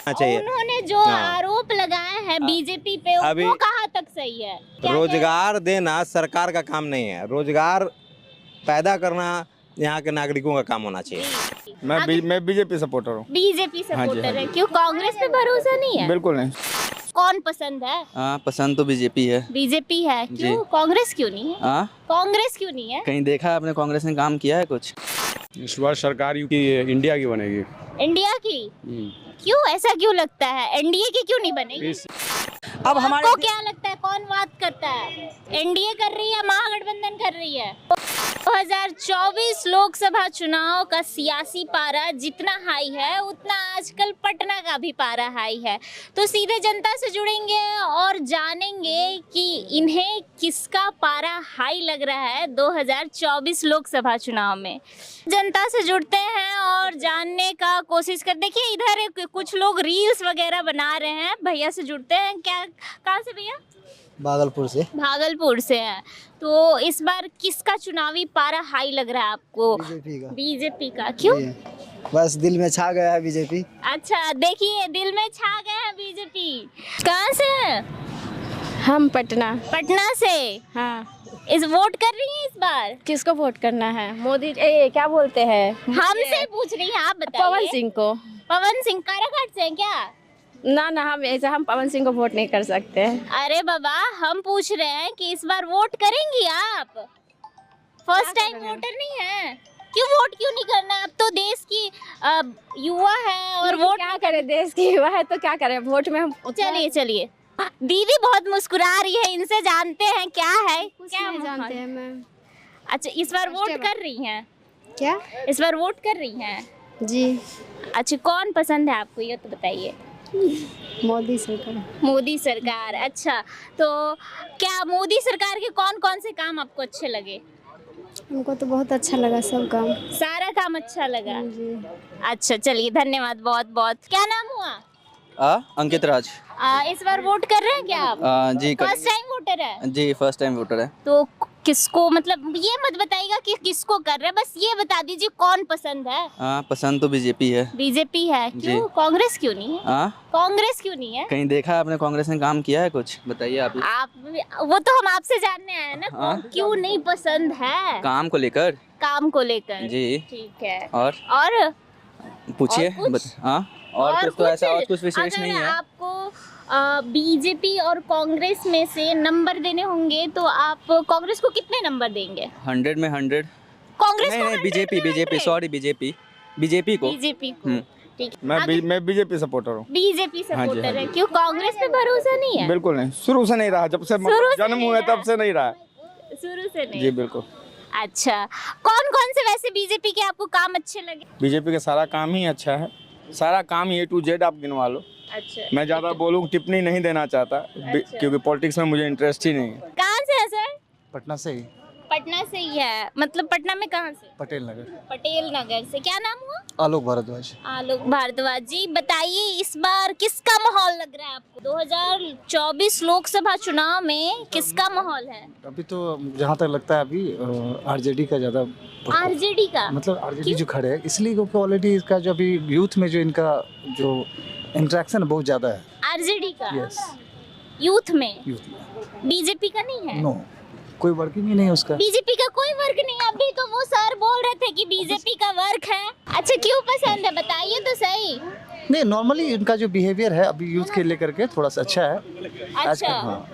चाहिए। उन्होंने जो आरोप लगाए हैं बीजेपी पे अभी वो कहाँ तक सही है? रोजगार देना सरकार का काम नहीं है, रोजगार पैदा करना यहाँ के नागरिकों का काम होना चाहिए। मैं बीजेपी सपोर्टर हूँ। बीजेपी सपोर्टर है, क्यों कांग्रेस पे भरोसा नहीं है? बिल्कुल नहीं। कौन पसंद है? पसंद तो बीजेपी है। बीजेपी है, क्यों कांग्रेस क्यों नहीं है? कांग्रेस क्यों नहीं है? कहीं देखा है आपने कांग्रेस ने काम किया है कुछ? इस बार सरकार इंडिया की बनेगी। इंडिया की? क्यों, ऐसा क्यों लगता है? एनडीए की क्यों नहीं बनेगी? अब हमारे को क्या लगता है कौन बात करता है? एनडीए कर रही है, महागठबंधन कर रही है? 2024 लोकसभा चुनाव का सियासी पारा जितना हाई है उतना आजकल पटना का भी पारा हाई है। तो सीधे जनता से जुड़ेंगे और जानेंगे कि इन्हें किसका पारा हाई लग रहा है 2024 लोकसभा चुनाव में। जनता से जुड़ते हैं और जानने का कोशिश कर। देखिए इधर कुछ लोग रील्स वगैरह बना रहे हैं, भैया से जुड़ते हैं। क्या, कहाँ से भैया? भागलपुर से। भागलपुर से है। तो इस बार किसका चुनावी पारा हाई लग रहा है आपको? बीजेपी का। बीजेपी का, क्यों? बस दिल में छा गया है बीजेपी। अच्छा, देखिए दिल में छा गया है बीजेपी। कहाँ से है? हम पटना। पटना से? हाँ। इस वोट कर रही हैं इस बार? किसको वोट करना है? मोदी क्या बोलते हैं? हमसे पूछ रही हैं, आप बताइए। पवन सिंह को। पवन सिंह काराकाट से हैं क्या? ना हम पवन सिंह को वोट नहीं कर सकते। अरे बाबा, हम पूछ रहे हैं कि इस बार वोट करेंगी आप? फर्स्ट टाइम वोटर नहीं है? क्यों वोट क्यों नहीं करना? अब तो देश की युवा है और वोट क्या करे? देश की युवा है तो क्या करे? वोट में हम चलिए दीदी बहुत मुस्कुरा रही है, इनसे जानते हैं क्या है। क्या नहीं जानते हैं मैम। अच्छा, इस बार वोट कर रही हैं क्या? इस बार वोट कर रही हैं जी। अच्छा, कौन पसंद है आपको ये तो बताइए। मोदी सरकार। मोदी सरकार, अच्छा। तो क्या मोदी सरकार के कौन कौन से काम आपको अच्छे लगे? हमको तो बहुत अच्छा लगा सब काम। सारा काम अच्छा लगा जी। अच्छा, चलिए धन्यवाद बहुत बहुत। क्या नाम हुआ? अंकित राज। इस बार वोट कर रहे हैं क्या आप? जी फर्स्ट टाइम वोटर है? जी फर्स्ट टाइम वोटर है। तो किसको, मतलब ये मत बताइएगा कि किसको कर रहे हैं, बस ये बता दीजिए कौन पसंद है। पसंद तो बीजेपी है। बीजेपी है, क्यों कांग्रेस क्यों नहीं है? कांग्रेस क्यों नहीं है? कहीं देखा है आपने कांग्रेस ने काम किया है कुछ? बताइए आप। वो तो हम आपसे जानने आए हैं ना, क्यों नहीं पसंद है? काम को लेकर। काम को लेकर जी ठीक है। और पूछिए। और कुछ तो ऐसा और कुछ विशेष नहीं है। आपको बीजेपी और कांग्रेस में से नंबर देने होंगे तो आप कांग्रेस को कितने नंबर देंगे? 100 में 100। कांग्रेस को? नहीं, बीजेपी सॉरी बीजेपी को। ठीक। मैं बीजेपी सपोर्टर हूँ। बीजेपी सपोर्टर है, क्यों कांग्रेस पे भरोसा नहीं है? बिल्कुल नहीं, शुरू से नहीं रहा। जब से जन्म हुआ तब से नहीं रहा। शुरू से नहीं? जी बिल्कुल। अच्छा, कौन कौन से वैसे बीजेपी के आपको काम अच्छे लगे? बीजेपी का सारा काम ही अच्छा है, सारा काम A to Z आप गिनवा लो। अच्छा, मैं ज्यादा बोलूँ टिप्पणी नहीं देना चाहता। अच्छा। क्योंकि पॉलिटिक्स में मुझे इंटरेस्ट ही नहीं है। कहाँ से है सर? पटना से ही। पटना से ही है, मतलब पटना में कहाँ से? पटेल नगर। पटेल नगर से। क्या नाम हुआ? आलोक भारद्वाज। आलोक भारद्वाज जी, बताइए इस बार किसका माहौल लग रहा है आपको? 2024 लोकसभा चुनाव में किसका माहौल है? अभी तो जहाँ तक लगता है अभी आरजेडी का ज्यादा। आरजेडी का? मतलब आरजेडी जो खड़े है इसलिए क्योंकि ऑलरेडी इसका जो अभी यूथ में जो इनका जो इंटरेक्शन बहुत ज्यादा है। आरजेडी का? यस। यूथ में? यूथ में। बीजेपी का नहीं है? नो, कोई वर्किंग ही नहीं है उसका। बीजेपी का कोई वर्क नहीं है। अभी तो वो सर बोल रहे थे कि बीजेपी का वर्क है। अच्छा, क्यों पसंद है बताइए तो सही। नहीं, नॉर्मली इनका जो बिहेवियर है अभी यूथ के लेकर के थोड़ा सा अच्छा है। अच्छा।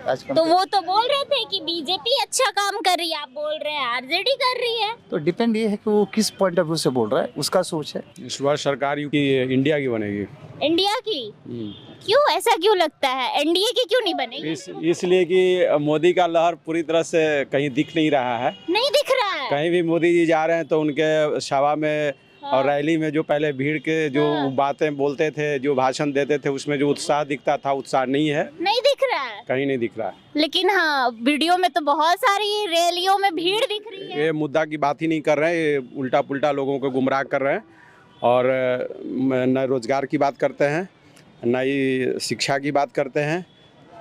आजकल तो वो तो बोल रहे थे कि बीजेपी अच्छा काम कर रही है, आप बोल रहे हैं आरजेडी कर रही है। तो डिपेंड ये है कि वो किस पॉइंट ऑफ व्यू से बोल रहा है, उसका सोच है। इस बार सरकार इंडिया की बनेगी। इंडिया की? क्यों, ऐसा क्यों लगता है? एनडीए की क्यों नहीं बनेगी? इसलिए कि मोदी का लहर पूरी तरह से कहीं दिख नहीं रहा है। नहीं दिख रहा है? कहीं भी मोदी जी जा रहे हैं तो उनके सभा में और रैली में जो पहले भीड़ के जो बातें बोलते थे, जो भाषण देते थे, उसमें जो उत्साह दिखता था, उत्साह नहीं है। नहीं दिख रहा है? कहीं नहीं दिख रहा है। लेकिन हाँ, वीडियो में तो बहुत सारी रैलियों में भीड़ दिख रही है। ये मुद्दा की बात ही नहीं कर रहे हैं, ये उल्टा पुल्टा लोगों को गुमराह कर रहे हैं और न रोजगार की बात करते हैं, न ही शिक्षा की बात करते हैं,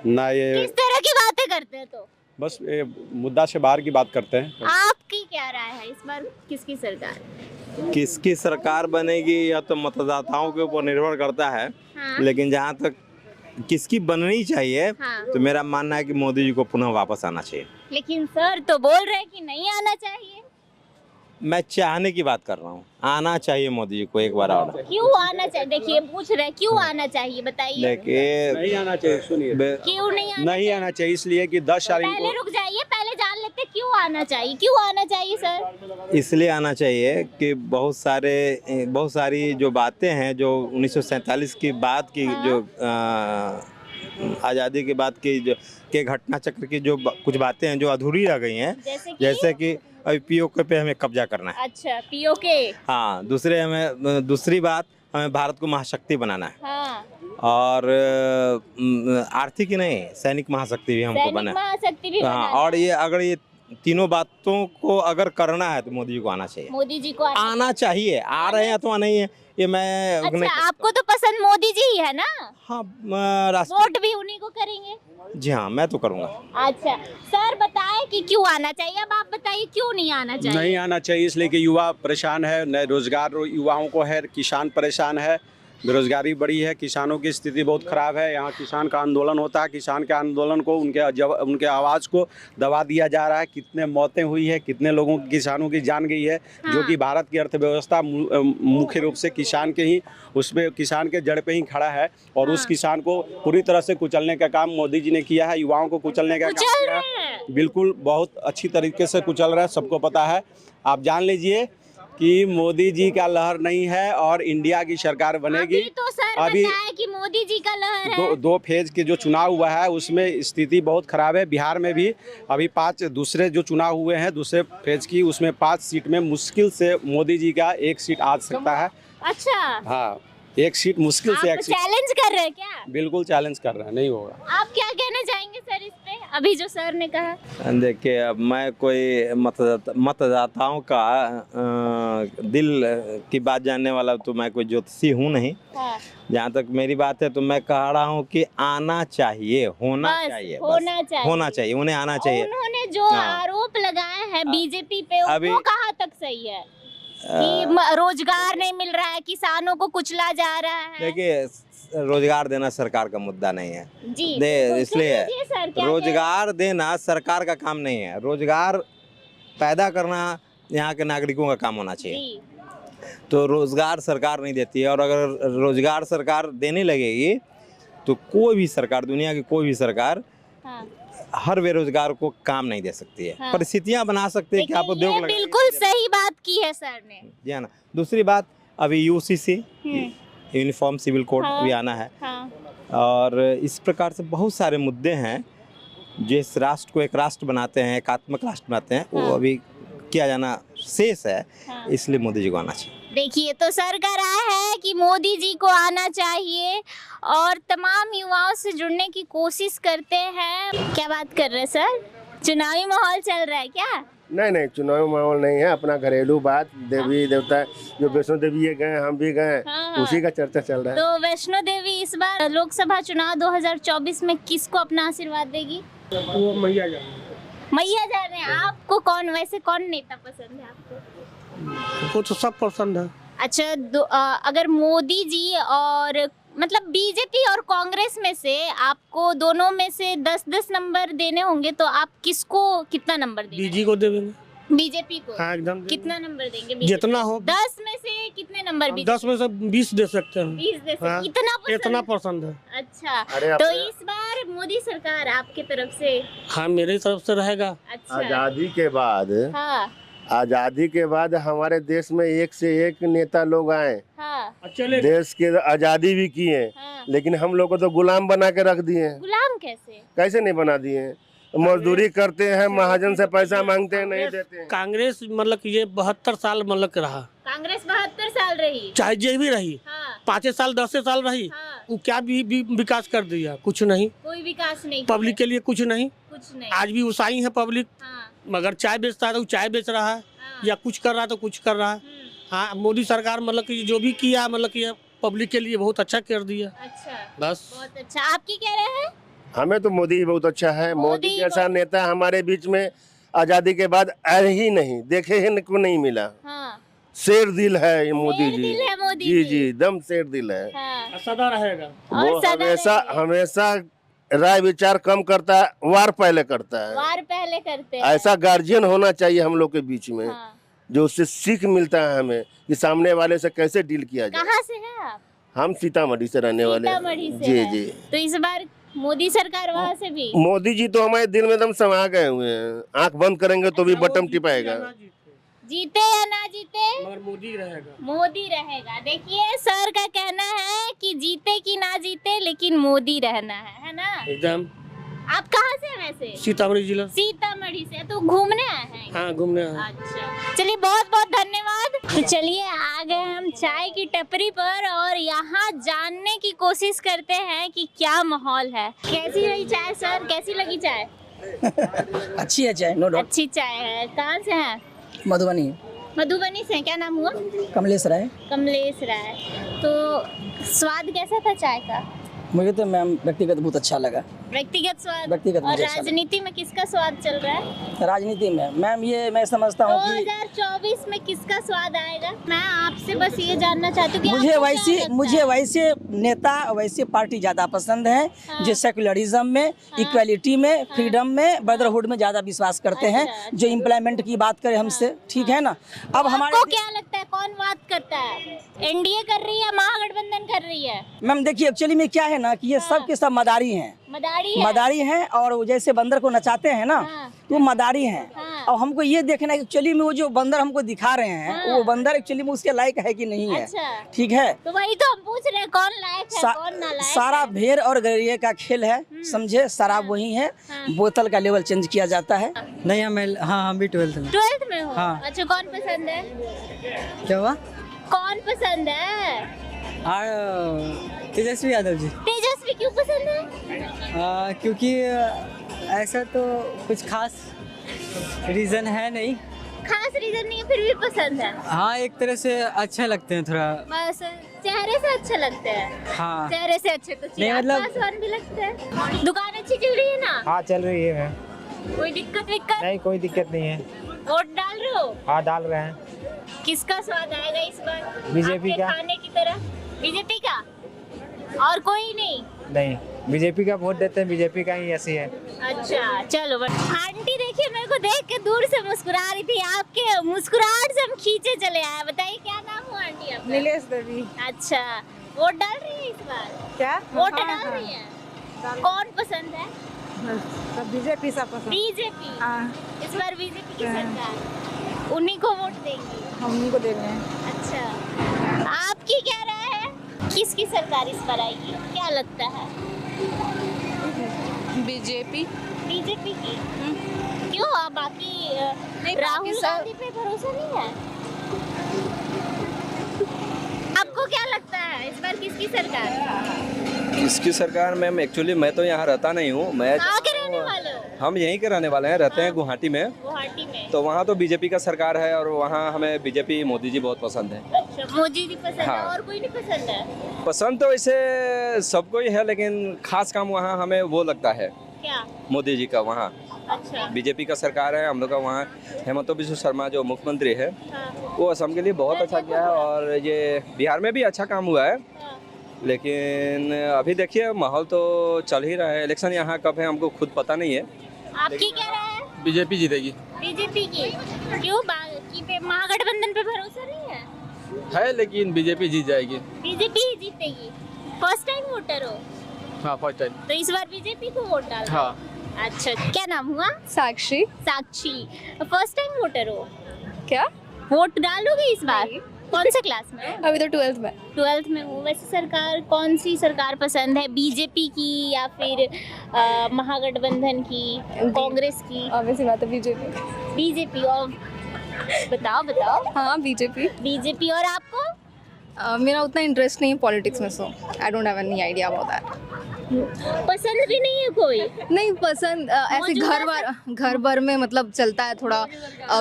न ये किस तरह की बातें करते हैं? तो बस ये मुद्दा से बाहर की बात करते हैं। आपकी क्या राय है इस बार किसकी सरकार? किसकी सरकार बनेगी या तो मतदाताओं के ऊपर निर्भर करता है। हाँ। लेकिन जहाँ तक किसकी बननी चाहिए हाँ। तो मेरा मानना है कि मोदी जी को पुनः वापस आना चाहिए। लेकिन सर तो बोल रहे हैं कि नहीं आना चाहिए। मैं चाहने की बात कर रहा हूँ, आना चाहिए मोदी जी को एक बार और। क्यों आना चाहिए? देखिए पूछ रहे हैं क्यों आना चाहिए, बताइए। देखिए नहीं आना चाहिए, सुनिए, क्यों नहीं आना नहीं आना चाहिए इसलिए कि 10 साल पहले रुक जाइए, पहले जान लेते क्यों आना चाहिए, क्यों आना चाहिए सर? इसलिए आना चाहिए कि बहुत सारी जो बातें हैं जो 1947 की बाद की जो आज़ादी के बाद की जो के घटना चक्र की जो कुछ बातें हैं जो अधूरी रह गई हैं, जैसे कि अभी पीओके पे हमें कब्जा करना है। अच्छा, पीओके। हाँ, दूसरी बात हमें भारत को महाशक्ति बनाना है। हाँ। और आर्थिक ही नहीं, सैनिक महाशक्ति भी हमको बना है। महाशक्ति भी हाँ, बनाना और ये अगर ये तीनों बातों को अगर करना है तो मोदी जी को आना चाहिए। मोदी जी को आना चाहिए। आ रहे हैं अथवा नहीं है ये मैं अच्छा, आपको तो पसंद मोदी जी ही है ना? हाँ, वोट भी उन्हीं को करेंगे? जी हाँ, मैं तो करूँगा। अच्छा सर, बताएं कि क्यों आना चाहिए। अब आप बताइए क्यों नहीं आना चाहिए? नहीं आना चाहिए इसलिए कि युवा परेशान है, न रोजगार युवाओं को है, किसान परेशान है, बेरोजगारी बढ़ी है, किसानों की स्थिति बहुत ख़राब है। यहाँ किसान का आंदोलन होता है, किसान के आंदोलन को उनके आवाज़ को दबा दिया जा रहा है। कितने मौतें हुई है, कितने लोगों की किसानों की जान गई है। हाँ। जो कि भारत की अर्थव्यवस्था मुख्य रूप से किसान के ही उसमें किसान के जड़ पे ही खड़ा है। और उस किसान को पूरी तरह से कुचलने का काम मोदी जी ने किया है, युवाओं को कुचलने का काम किया है। बिल्कुल बहुत अच्छी तरीके से कुचल रहा है, सबको पता है। आप जान लीजिए कि मोदी जी का लहर नहीं है और इंडिया की सरकार बनेगी। अभी तो सर बताया कि मोदी जी का लहर है। दो फेज के जो चुनाव हुआ है उसमें स्थिति बहुत खराब है। बिहार में भी अभी 5 दूसरे जो चुनाव हुए हैं दूसरे फेज की, उसमें 5 सीट में मुश्किल से मोदी जी का 1 सीट आ सकता है। अच्छा, हाँ, 1 सीट मुश्किल से 1 सीट। चैलेंज कर रहे हैं क्या? बिल्कुल चैलेंज कर रहे हैं, नहीं होगा। आप क्या कहना चाहेंगे सर इस पे, अभी जो सर ने कहा? देखिए, अब मैं कोई मतदाताओं का दिल की बात जानने वाला तो मैं कोई ज्योतिषी हूँ नहीं। हाँ। जहाँ तक मेरी बात है तो मैं कह रहा हूँ कि आना चाहिए, होना चाहिए, होना चाहिए, उन्हें आना चाहिए। उन्होंने जो आरोप लगाए हैं बीजेपी पे, वो कहाँ तक सही है कि रोजगार नहीं मिल रहा है, किसानों को कुचला जा रहा है? देखिए, रोजगार देना सरकार का मुद्दा नहीं है जी, इसलिए सर रोजगार देना सरकार का काम नहीं है। रोजगार पैदा करना यहाँ के नागरिकों का काम होना चाहिए। तो रोजगार सरकार नहीं देती है, और अगर रोजगार सरकार देने लगेगी तो कोई भी सरकार, दुनिया की कोई भी सरकार हर बेरोजगार को काम नहीं दे सकती है। हाँ। परिस्थितियां बना सकते हैं कि आप उद्योग लगाइए। बिल्कुल सही बात की है सर ने। जी हाँ ना। दूसरी बात, अभी यूसीसी यूनिफॉर्म सिविल कोड भी आना है। और इस प्रकार से बहुत सारे मुद्दे हैं जिस राष्ट्र को एक राष्ट्र बनाते हैं, एकात्मक राष्ट्र बनाते हैं, वो अभी किया जाना शेष है। इसलिए मोदी जी को आना चाहिए। देखिए, तो सर का राय है कि मोदी जी को आना चाहिए और तमाम युवाओं से जुड़ने की कोशिश करते हैं। क्या बात कर रहे हैं सर? चुनावी माहौल चल रहा है क्या? नहीं, चुनावी माहौल नहीं है, अपना घरेलू बात, देवी देवता जो वैष्णो देवी ये गए, हम भी गए, उसी का चर्चा चल रहा है। तो वैष्णो देवी इस बार लोकसभा चुनाव 2024 में किसको अपना आशीर्वाद देगी? वो मैया जा रहे हैं। आपको कौन नेता पसंद है आपको? वो तो सब पसंद है। अच्छा, अगर मोदी जी और मतलब बीजेपी और कांग्रेस में से आपको दोनों में से 10-10 नंबर देने होंगे तो आप किसको कितना नंबर देंगे? बीजी को देंगे। बीजेपी को? हाँ, एकदम। कितना नंबर देंगे? जितना हो। 10 में से कितने नंबर? 10 में से 20 दे सकते हैं। 20 दे सकते हैं। हाँ, इतना पसंद है। अच्छा, तो इस बार मोदी सरकार आपके तरफ से? हाँ, मेरी तरफ से रहेगा। अच्छा। आजादी के बाद, हाँ, आजादी के बाद हमारे देश में एक से एक नेता लोग आए, हाँ, देश के आजादी भी किए, हाँ। लेकिन हम लोग को तो गुलाम बना के रख दिए। गुलाम कैसे? कैसे नहीं बना दिए? मजदूरी करते हैं, महाजन से पैसा मांगते हैं, नहीं देते हैं। कांग्रेस मतलब ये 72 साल मतलब रहा। कांग्रेस 72 साल रही, चाहे जे भी रही, 5 साल 10 साल रही, वो क्या भी विकास कर दिया? कुछ नहीं, कोई विकास नहीं, पब्लिक के लिए कुछ नहीं। आज भी उसाई है पब्लिक, मगर चाय बेचता है तो चाय बेच रहा है, या कुछ कर रहा है तो कुछ कर रहा है। हाँ, मोदी सरकार मतलब कि जो भी किया मतलब कि पब्लिक के लिए बहुत अच्छा कर दिया। अच्छा, बस बहुत अच्छा। आपकी क्या राय है? हमें तो मोदी बहुत अच्छा है। मोदी जैसा नेता हमारे बीच में आजादी के बाद आए ही नहीं, देखे ही को नहीं मिला। शेर दिल है ये मोदी जी। दिल है मोदी जी जी एकदम शेर दिल है। हाँ। सदा रहेगा। और वो सदा हमेशा रहेगा। हमेशा राय विचार कम करता है, वार पहले करता है। वार पहले करते हैं। ऐसा गार्जियन होना चाहिए हम लोग के बीच में, हाँ। जो उससे सीख मिलता है हमें कि सामने वाले से कैसे डील किया जाए। कहाँ से हैं आप? हम सीतामढ़ी से रहने वाले हैं। सीतामढ़ी से जी हैं। जी। तो इस बार मोदी सरकार वहाँ से भी मोदी जी तो हमारे दिल में एकदम समा गए हुए हैं, आंख बंद करेंगे तो भी बटन टिपाएगा। जीते या ना जीते मगर मोदी रहेगा। मोदी रहेगा। देखिए सर का कहना है कि जीते कि ना जीते लेकिन मोदी रहना है ना? एकदम। आप कहाँ से हैं वैसे? सीतामढ़ी जिला। सीतामढ़ी से। तो घूमने आए हैं? हाँ घूमने आए। अच्छा चलिए बहुत बहुत धन्यवाद। तो चलिए आ गए हम चाय की टपरी पर और यहाँ जानने की कोशिश करते हैं कि क्या माहौल है। कैसी रही चाय सर? कैसी लगी चाय? अच्छी है चाय, नो डाउट। अच्छी चाय है। कहाँ से हैं? मधुबनी। मधुबनी से। क्या नाम हुआ? कमलेश राय। कमलेश राय। तो स्वाद कैसा था चाय का? मुझे तो मैम व्यक्तिगत बहुत अच्छा लगा। व्यक्तिगत स्वाद। व्यक्तिगत और मुझे अच्छा राजनीति में किसका स्वाद चल रहा है? राजनीति में मैम ये मैं समझता हूँ कि 2024 में किसका स्वाद आएगा? मैं आपसे बस ये जानना चाहती हूँ कि मुझे आपको क्या वैसे लगता मुझे है? वैसे नेता वैसे पार्टी ज्यादा पसंद है हाँ। जो सेकुलरिज्म में, इक्वालिटी में, फ्रीडम में, ब्रदरहुड में ज्यादा विश्वास करते हैं, अच्छा, जो इम्प्लीमेंट की बात करें हमसे, ठीक है ना। अब हमारे आपको क्या लगता है कौन बात करता है? एनडीए कर रही है, महागठबंधन कर रही है? मैम देखिए एक्चुअली में क्या है ना कि ये सब के सब मदारी हैं। मदारी है। मदारी हैं और वो जैसे बंदर को नचाते हैं ना, हाँ। तो वो मदारी हैं। हाँ। और हमको ये देखना है एक्चुअली में वो जो बंदर हमको दिखा रहे हैं, हाँ। वो बंदर एक्चुअली में उसके लायक है कि नहीं है। अच्छा। ठीक है। तो वही तो हम पूछ रहे हैं कौन लायक है कौन ना लायक सारा है? भेड़ और गैरिये का खेल है, समझे। शराब वही है, बोतल का लेवल चेंज किया जाता है। नहीं हम भी 12th में। 12th में हो? हाँ। अच्छा कौन पसंद है? क्या हुआ? कौन पसंद है? तेजस्वी यादव जी। तेजस्वी क्यों पसंद है? क्योंकि ऐसा तो कुछ खास रीजन है नहीं। खास रीजन नहीं है फिर भी पसंद है? हाँ एक तरह से अच्छे लगते हैं थोड़ा। बस चेहरे से अच्छे लगते हैं। हाँ चेहरे से अच्छे तो नहीं, मतलब- आसमान भी लगते हैं। दुकान अच्छी चल रही है ना? हाँ चल रही है। कोई दिक्कत विक्कत? नहीं कोई दिक्कत नहीं है। वोट डाल रहे हो? हाँ डाल रहे हैं। किसका स्वाद आएगा इस बार? बीजेपी आपके का। खाने की तरह? बीजेपी का? और कोई नहीं? नहीं बीजेपी का वोट देते हैं, बीजेपी का ही ऐसी है। अच्छा चलो। आंटी देखिए मेरे को देख के दूर से मुस्कुरा रही थी, आपके मुस्कुराहट से हम खींचे चले आए। बताइए क्या नाम हुआ आंटी आपका? नीलेश देवी। अच्छा वोट डाल रही है इस बार? क्या? वोट डाल रही है? कौन पसंद है? बीजेपी सब पसंद। बीजेपी। इस बार बीजेपी की सरकार, उन्हीं को वोट देंगे? हम उन्हीं को देंगे। अच्छा आपकी क्या राय है? किसकी सरकार इस बार आएगी? क्या लगता है? बीजेपी। बीजेपी की? क्यों? आप बाकी राहुल गांधी पे भरोसा नहीं है? आपको क्या लगता है इस बार किसकी सरकार? इसकी सरकार मैम एक्चुअली मैं तो यहाँ रहता नहीं हूँ। मैं कहाँ के रहने वाले हो? हम यहीं के रहने वाले हैं, रहते हैं गुवाहाटी में। गुवाहाटी में। तो वहाँ तो बीजेपी का सरकार है और वहाँ हमें बीजेपी मोदी जी बहुत पसंद है। अच्छा मोदी जी पसंद है हाँ। और कोई नहीं पसंद है? पसंद तो वैसे सबको ही है लेकिन खास काम वहाँ हमें वो लगता है क्या? मोदी जी का। वहाँ अच्छा। बीजेपी का सरकार है हम लोग का। वहाँ हेमंत बिश्व शर्मा जो मुख्यमंत्री है हाँ। वो असम के लिए बहुत अच्छा किया है और ये बिहार में भी अच्छा काम हुआ है। हाँ। लेकिन अभी देखिए माहौल तो चल ही रहा है। इलेक्शन यहाँ कब है हमको खुद पता नहीं है। आपकी क्या राय है? बीजेपी जीतेगी। बीजेपी की? क्यों? बाकी पे महागठबंधन पे भरोसा नहीं है? लेकिन बीजेपी जीत जाएगी। बीजेपी ही जीतेगी। फर्स्ट टाइम वोटर हो? हाँ फर्स्ट टाइम। तो इस बार बीजेपी को वोट डाल? हाँ। अच्छा क्या नाम हुआ? साक्षी। साक्षी। फर्स्ट टाइम वोटर हो? क्या? वोट डालोगे इस बार? कौन से क्लास में हो? अभी तो 12th में। 12th में हूँ। वैसे सरकार कौन सी सरकार पसंद है? बीजेपी की या फिर महागठबंधन की, कांग्रेस की? ऑब्वियसली बात है बीजेपी। बीजेपी। और बताओ। हाँ बीजेपी। बीजेपी। और आपको? मेरा उतना इंटरेस्ट नहीं है पॉलिटिक्स में, so I don't have any idea about that. पसंद भी नहीं है कोई? नहीं पसंद, ऐसे घर भर में मतलब चलता है थोड़ा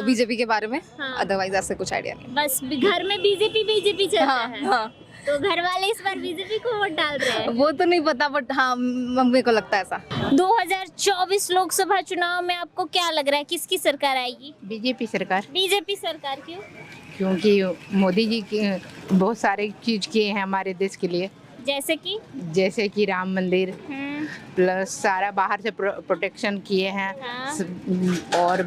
बीजेपी के बारे में। हाँ। अदरवाइज ऐसे कुछ आइडिया नहीं। बस घर में बीजेपी चलता हाँ, है? हाँ। तो घर वाले इस बार बीजेपी को वोट डाल रहे हैं? वो तो नहीं पता बट हाँ मम्मी को लगता है ऐसा। 2024 लोकसभा चुनाव में आपको क्या लग रहा है किसकी सरकार आएगी? बीजेपी सरकार। बीजेपी सरकार। क्यों? क्योंकि मोदी जी बहुत सारे चीज किए हैं हमारे देश के लिए, जैसे कि राम मंदिर प्लस सारा बाहर से प्रोटेक्शन किए हैं। और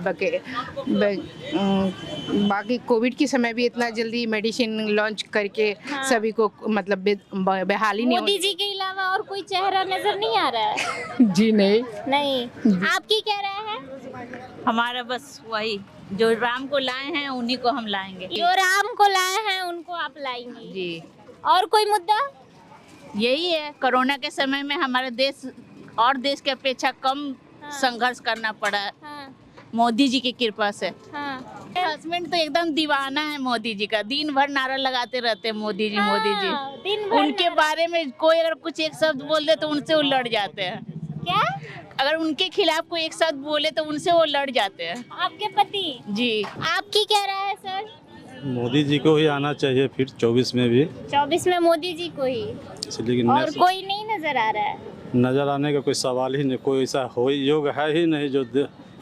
बाकी कोविड के समय भी इतना जल्दी मेडिसिन लॉन्च करके सभी को मतलब बहाली नहीं मोदी जी के अलावा और कोई चेहरा नजर नहीं आ रहा है? जी नहीं। आपकी क्या राय है? हमारा बस वही जो राम को लाए हैं उन्हीं को हम लाएंगे। जो राम को लाए हैं उनको आप लाएंगी जी। और कोई मुद्दा? यही है, कोरोना के समय में हमारे देश और देश के अपेक्षा कम संघर्ष करना पड़ा है मोदी जी की कृपा से। हस्बैंड तो एकदम दीवाना है मोदी जी का, दिन भर नारा लगाते रहते हैं मोदी जी मोदी जी। उनके बारे में कोई अगर कुछ एक शब्द बोल दे तो उनसे वो लड़ जाते हैं। क्या? अगर उनके खिलाफ कोई एक शब्द बोले तो उनसे वो लड़ जाते हैं। आपके पति? जी। आपकी क्या राय है सर? मोदी जी को ही आना चाहिए फिर 24 में भी। 24 में मोदी जी को ही? लेकिन और कोई नहीं नजर आ रहा है? नजर आने का कोई सवाल ही नहीं, कोई ऐसा हो योग है ही नहीं जो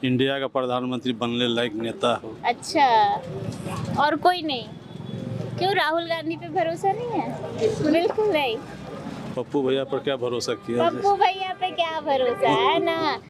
इंडिया का प्रधानमंत्री बनने लायक नेता हो। अच्छा, और कोई नहीं? क्यों, राहुल गांधी पे भरोसा नहीं है? बिल्कुल नहीं। पप्पू भैया पर क्या भरोसा किया? पप्पू भैया पे क्या भरोसा है ना।